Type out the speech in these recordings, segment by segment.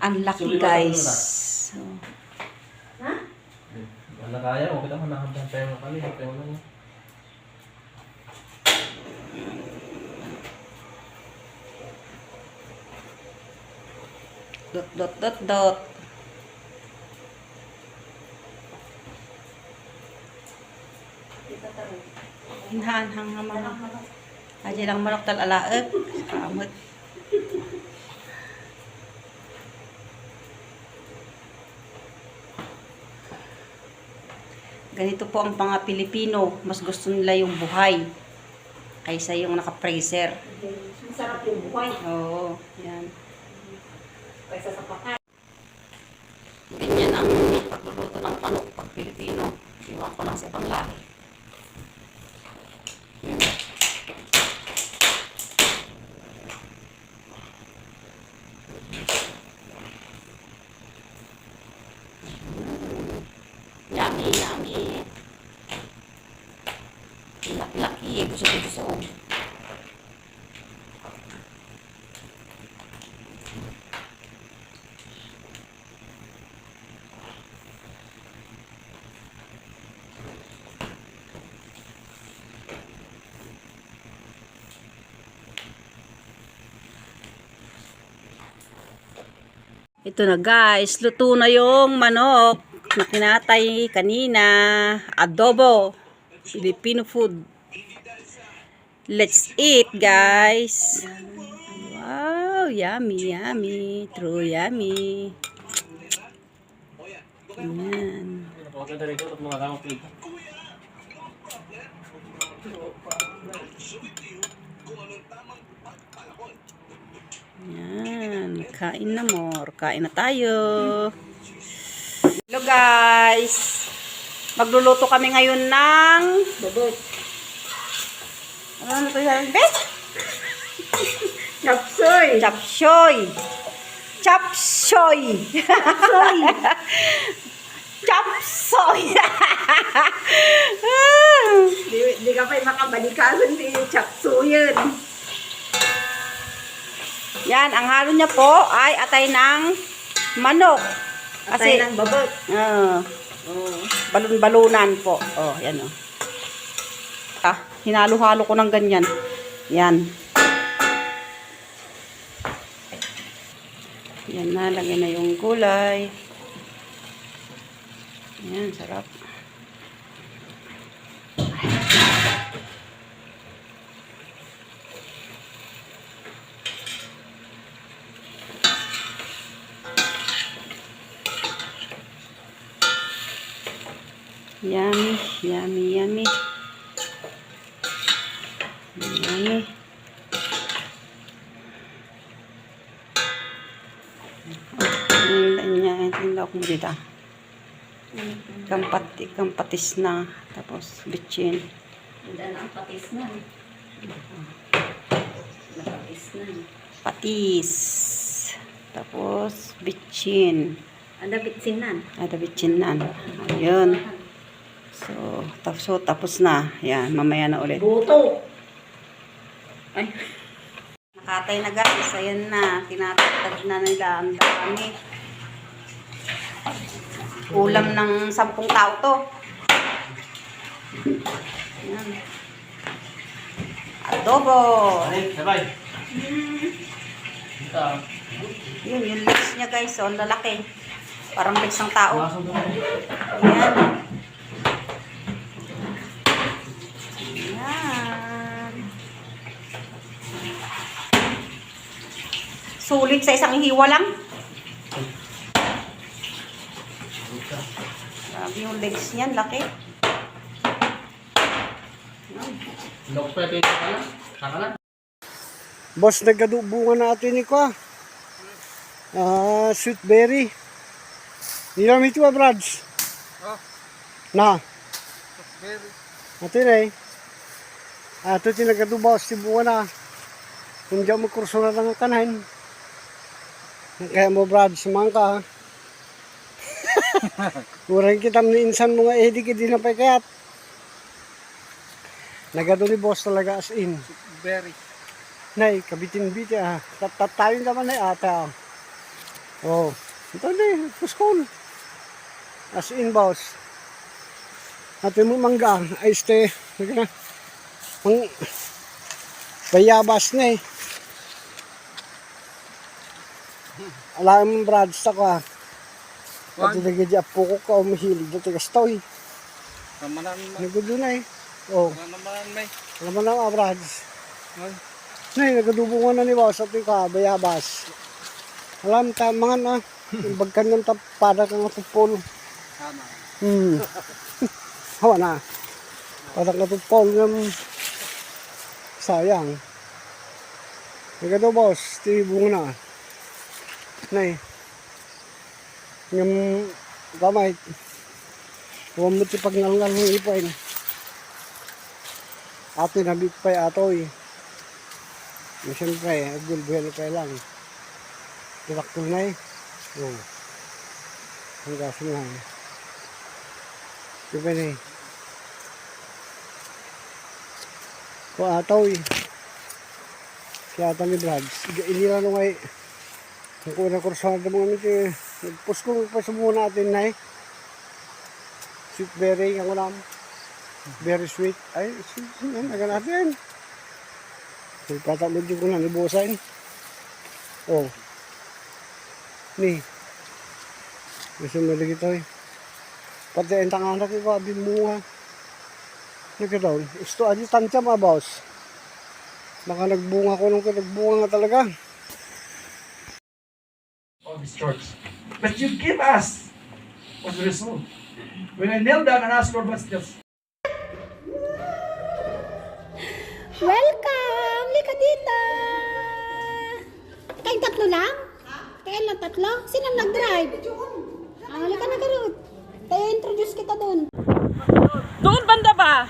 Ang laki guys. So, Ha? Wala kaya, okay lang, hanahamdan tayo ng kali, okay mo lang. dot dot dot dot. Hinhan hang hamang. Aja lang manok tal alaeg. Kamot. Ganito po ang mga Pilipino. Mas gusto nila yung buhay kaysa yung naka-freezer. Masarap yung buhay. Oo, yan. Kaysa sa patay. Ganyan ang pagluluto ng manok pag Pilipino. Iwan ko lang sa ibang lahi. Yummy, yummy. Laki-laki. Gusto. Ito na guys, luto na yung manok na kinatay kanina. Adobo. Filipino food. Let's eat guys. Wow, yummy, yummy. True yummy. Ayan. Napakaganda rin ito at mga kamang plate. Ayan, kain na more. Kain na tayo. Hello guys. Magluluto kami ngayon ng Bubot. ano to yan? Bes? Chapsoy. Chapsoy. Chapsoy. Chapsoy. Chapsoy. Di ka pa makabalikasan di chapsoy yun. Yan, ang halo niya po ay atay ng manok. Atay ng babot. Balon-balunan po. Oh, yan oh. Hinalo-halo ko ng ganyan. Yan. Yan na, lagyan na yung gulay. Yan, sarap. Yummy, yummy, yummy. Yummy. Tinla ko dito. Ikan patis na. Tapos bitchin. Hindi na ang patis na. Patis na. Patis. Tapos bitchin. Ada bitsinan. Ada bitchin na. Ayun. So, tapos na. Yan, mamaya na ulit. Buto. Ay. Nakatay na guys. Ayan na. Tinatatag na nila. Ang dami. Ulam ng 10 tao to. Ayan. Adobo. Ay, sabay. Ito. Yun, yung legs niya guys. So, ang lalaki. Parang legs ng tao. Masong doon. Ayan. Ayan. Sulit sa isang hiwa lang. Grabe yung legs niyan, laki. Doktor, ito ka lang. Saka lang. Boss, nagkadubungan natin ni ko. Sweet berry. Nilam ito ba, Brads? Na. Berry. Natin eh. Ito tinagadubaw sa tibuan na. Kung diyan mo kurso na lang ang kanahin. Kaya mo, Brads, sumang ka ha. Kurang kita insan mo nga di na pa kayat. Nagado ni boss talaga as in. Berry. Nay, kabitin-biti ah. Tatawin naman na ata. Oh, ito na school. As in, boss. Atin mo mangga, ay este, mang bayabas na eh. Alam mo, Brad, sa ka. At nagiging apo ko ka, umihilig na tigastoy. Nagudo na eh. Oh, alam mo na, Brad. Nay, nagadubungan na ni boss at ka, bayabas. Alam, mga na, yung bagkan ng tapada kang atupol. Hawa na. Parang atupol ng sayang. Nagado boss, tibungan na. Nay, yung gamay, huwag mo tipag ngalngal ng ipain. Ato nabit pa atoy. Siyempre, gulbuhan pa lang. Tilaktul na eh. Oh. Ang gaso na eh. Diba na eh. Kung ataw eh. Kaya ata ni Brad. Inira nung ay. Kung kuna kursuhan na mga nito eh. Nagpus ko magpasubo natin na eh. Sweet berry ang ulam. Very sweet. Ay, sweet. Yan, naga natin. Patalod yung ko na nibusain. Oh. Ni. Gusto mo lagi ito eh. Pati ang tanganak ko, bimunga. Nagkataon. Gusto aja tansya mga boss. Baka nagbunga ko nung nagbunga nga talaga. All these church. But you give us what's the result. When I kneel down and ask Lord, what's this? Welcome! Lika dito! Kayong tatlo lang? Kayong lang tatlo? Sino nag-drive? Lika na karot. Kaya introduce kita doon. Doon banda ba?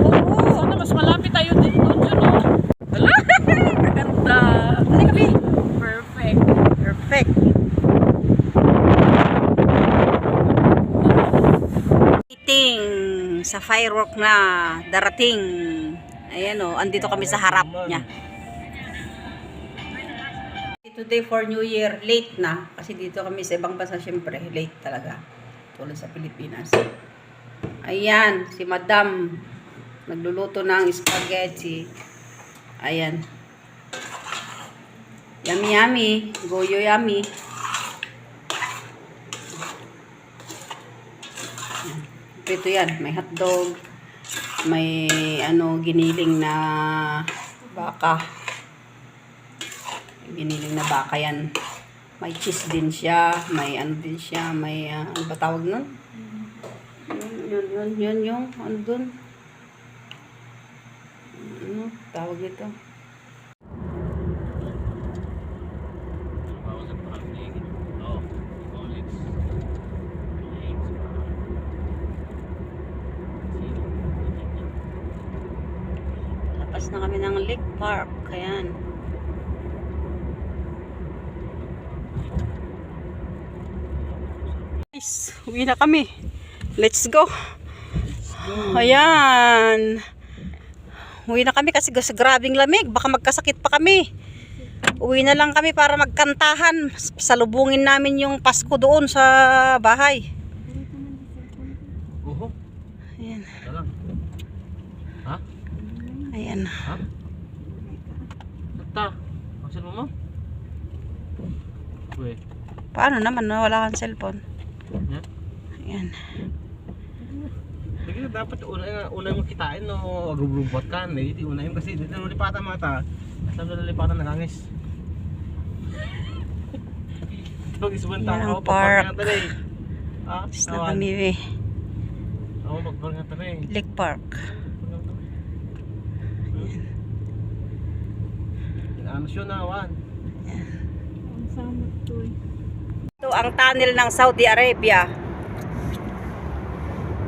Oo. Sana mas malapit tayo din doon yun, oh. Hala! Maganda! Ano kami? Perfect. Perfect. Meeting sa firework na darating. Ayan o, andito kami sa harap niya. Today for New Year, late na. Kasi dito kami sa ibang bansa, syempre, late talaga. Tulad sa Pilipinas. Ayan, si Madam. Nagluluto ng spaghetti. Ayan. Yummy, yummy. Goyo yummy. Ito yan, may hotdog. May giniling na baka. Giniling na baka yan. May cheese din siya, may din siya, may ano ba tawag nun? Yun, yung ano dun? Ano tawag ito? Lapas na kami ng Lake Park, ayan. Uwi na kami. Let's go. Ayan. Uwi na kami kasi grabing lamig. Baka magkasakit pa kami. Uwi na lang kami para magkantahan. Salubungin namin yung Pasko doon sa bahay. Ayan. Ha? Ayan. Ha? Tata, ang cellphone mo? Uy. Paano naman? Wala kang cellphone. Yan? Ayan. Sige, dapat una mo kitain no agrubrubat kan eh. Di unahin kasi dito lipatan mata. Sabi na lipatan nangangis. Pag isubanta Yan ko ang park. Ah, Tapos na kami eh. Oo, magparang tabi. Lake Park. Ano siya na awan? Ito ang tunnel ng Saudi Arabia.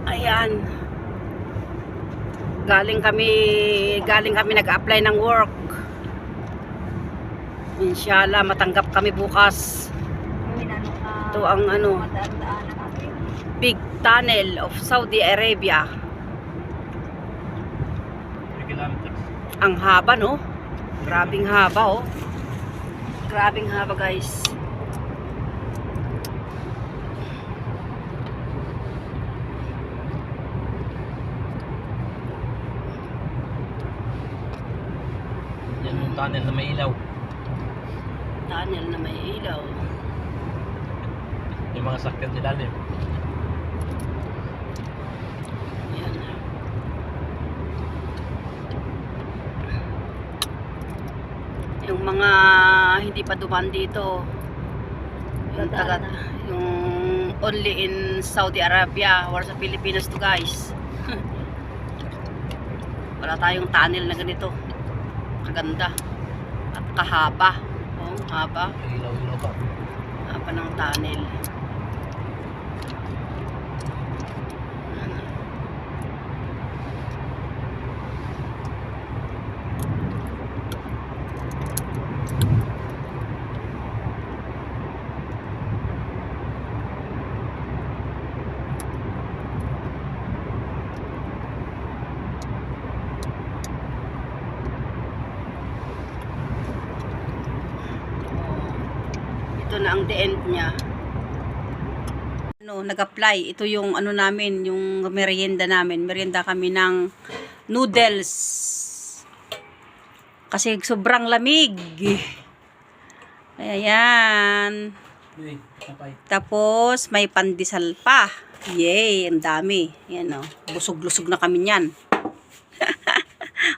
Ayan. Galing kami nag-apply ng work. Inshallah matanggap kami bukas. Ito ang big tunnel of Saudi Arabia. 3 kilometers. Ang haba, no? Grabing haba, oh. Grabing haba, guys. tunnel na may ilaw. Tunnel na may ilaw. Yung mga sakyan sa ilalim. Yan. Yung mga hindi pa dumaan dito, yung yung only in Saudi Arabia or sa Pilipinas to guys. Wala tayong tunnel na ganito kaganda at kahaba. Oh, haba. May ilaw-ilaw pa. Haba ng tunnel. Ito na ang the end niya. Nag-apply. Ito yung ano namin, yung merienda namin. Merienda kami ng noodles. Kasi sobrang lamig. Ayan. Tapos may pandesal pa. Yay, ang dami. Yan oh. Busog-lusog na kami niyan.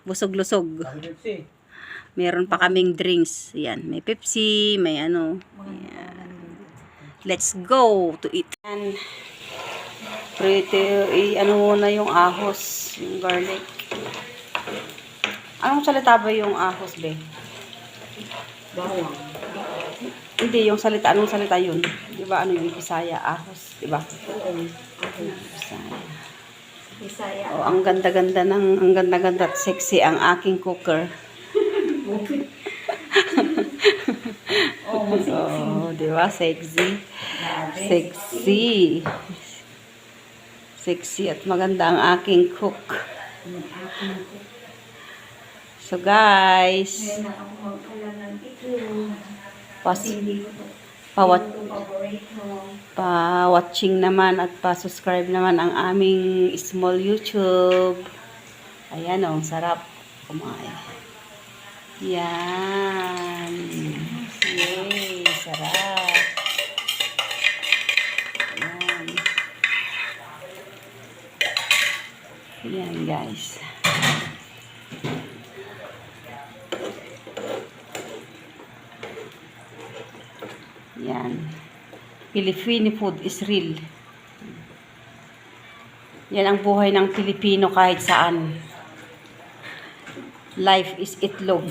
Busog-lusog. Meron pa kaming drinks. Yan, may Pepsi, may ano. Ayan. Let's go to eat. And pretty, ano muna yung ahos, yung garlic. Anong salita ba yung ahos, be? Bawang. Hindi, yung salita, anong salita yun? Di ba, ano yung Bisaya, ahos, di ba? Bisaya. Bisaya. Oh, ang ganda-ganda at sexy ang aking cooker. Oh, di ba? Sexy. Sexy. Sexy at maganda ang aking cook. So guys, pa-watching naman at pa-subscribe naman ang aming small YouTube. Ayan oh, sarap kumain. Yan. Yay, sarap. Yan. Yan guys. Yan. Filipino food is real. Yan ang buhay ng Pilipino kahit saan. Life is itlog.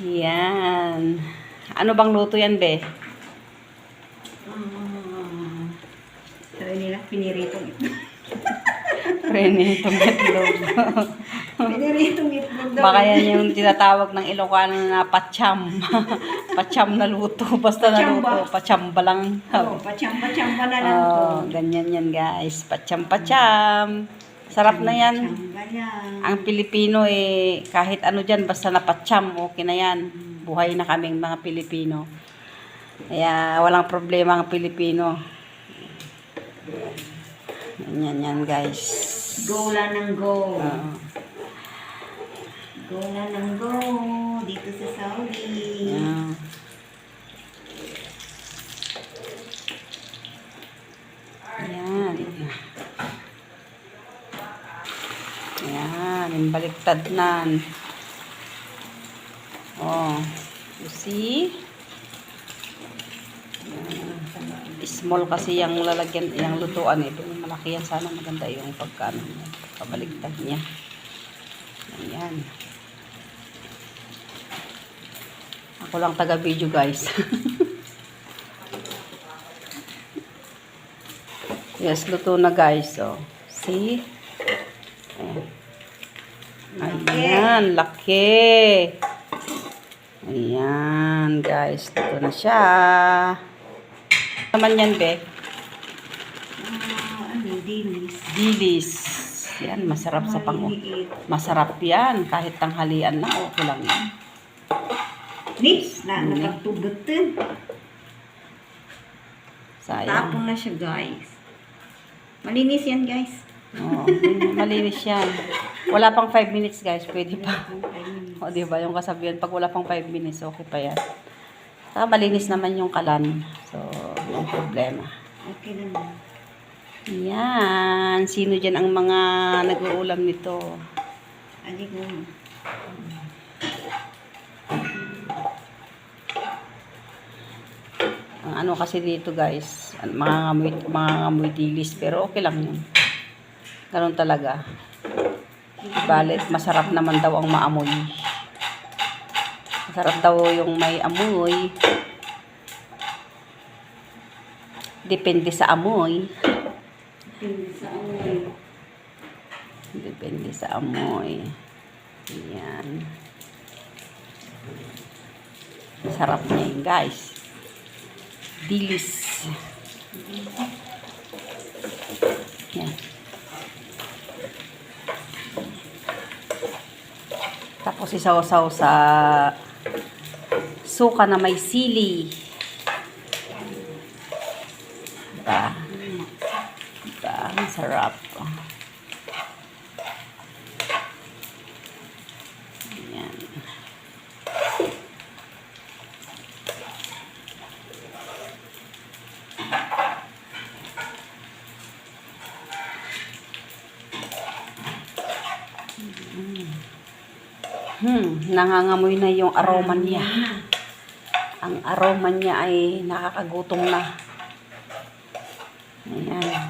Yan. Ano bang luto yan, be? Sabi nila, piniritong itlog. Prenitong itlog. Piniritong itlog daw. Baka yan yung tinatawag ng Ilocano na patsyam. Patsyam na luto. Basta na luto. Patsyamba lang. Oo, pachamba-chamba na lang to. Oh, ganyan yan guys. Patsyam-patsyam. Sarap na yan. Chamba yan. Ang Pilipino kahit ano dyan, basta napatsyam, okay na yan. Buhay na kaming mga Pilipino. Kaya walang problema ang Pilipino. Ganyan yan guys. Go lang ng go. Oo. Go lang ng go. Dito sa Saudi. Yeah. Ayan. Ayan. Yung baliktad na. Oh. You see? Ayan. Small kasi yung lalagyan, yung lutuan ito. Malaki yan. Sana maganda yung pagkano niya. Pabaliktad niya. Ayan. Ako lang taga-video guys. Yes, luto na guys. So, see? Ayan, laki. Ayan, guys. Luto na siya. Naman yan, be? Dilis. Dilis. Yan, masarap sa masarap yan. Kahit tanghalian na, okay lang yan. Nis, nakatubot din. Sayang. Tapon na siya, guys. Malinis yan, guys. Oo, malinis yan. Wala pang 5 minutes guys, pwede pa. O diba, yung kasabihan, pag wala pang 5 minutes, okay pa yan. Saka malinis naman yung kalan. So, yung problema. Okay naman. Yan. Sino dyan ang mga nag-uulam nito? Adi ko. Ang ano kasi dito guys, mga ngamoy dilis, pero okay lang yun. Ganun talaga. Balit, masarap naman daw ang maamoy. Masarap daw yung may amoy. Depende sa amoy. Depende sa amoy. Yan. Masarap niya yun guys. Dilis. Yan. Tapos isaw-saw sa suka na may sili. Diba? Diba? Ang sarap. Yan. Nangangamoy na yung aroma niya. Ang aroma niya ay nakakagutom na. Ayan.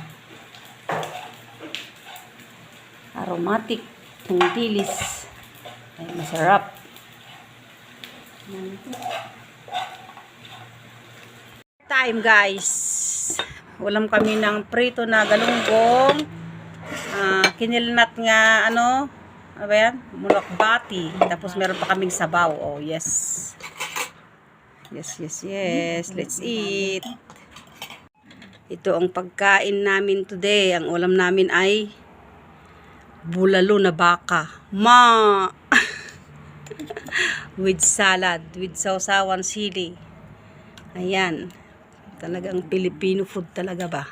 Aromatic ng dilis. Ay masarap. Time guys. Ulam kami ng prito na galunggong. Kinilnat nga ano ba yan? Mulakbati. Tapos meron pa kaming sabaw. Oh, yes. Yes. Let's eat. Ito ang pagkain namin today. Ang ulam namin ay bulalo na baka. With salad. With sausawan sili. Ayan. Talagang Filipino food talaga ba?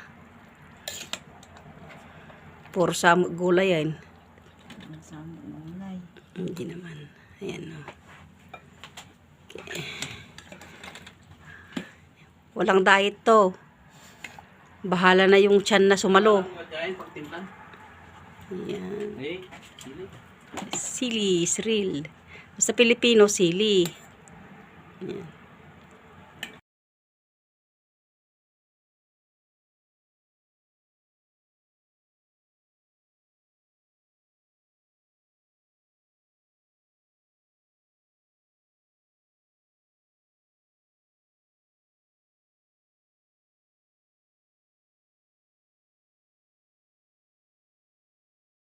Puro sa gulay yan. Hindi naman. Ayan o. Okay. Walang diet to. Bahala na yung tiyan na sumalo. Ayan. Sili, sril. Basta Pilipino, sili. Ayan.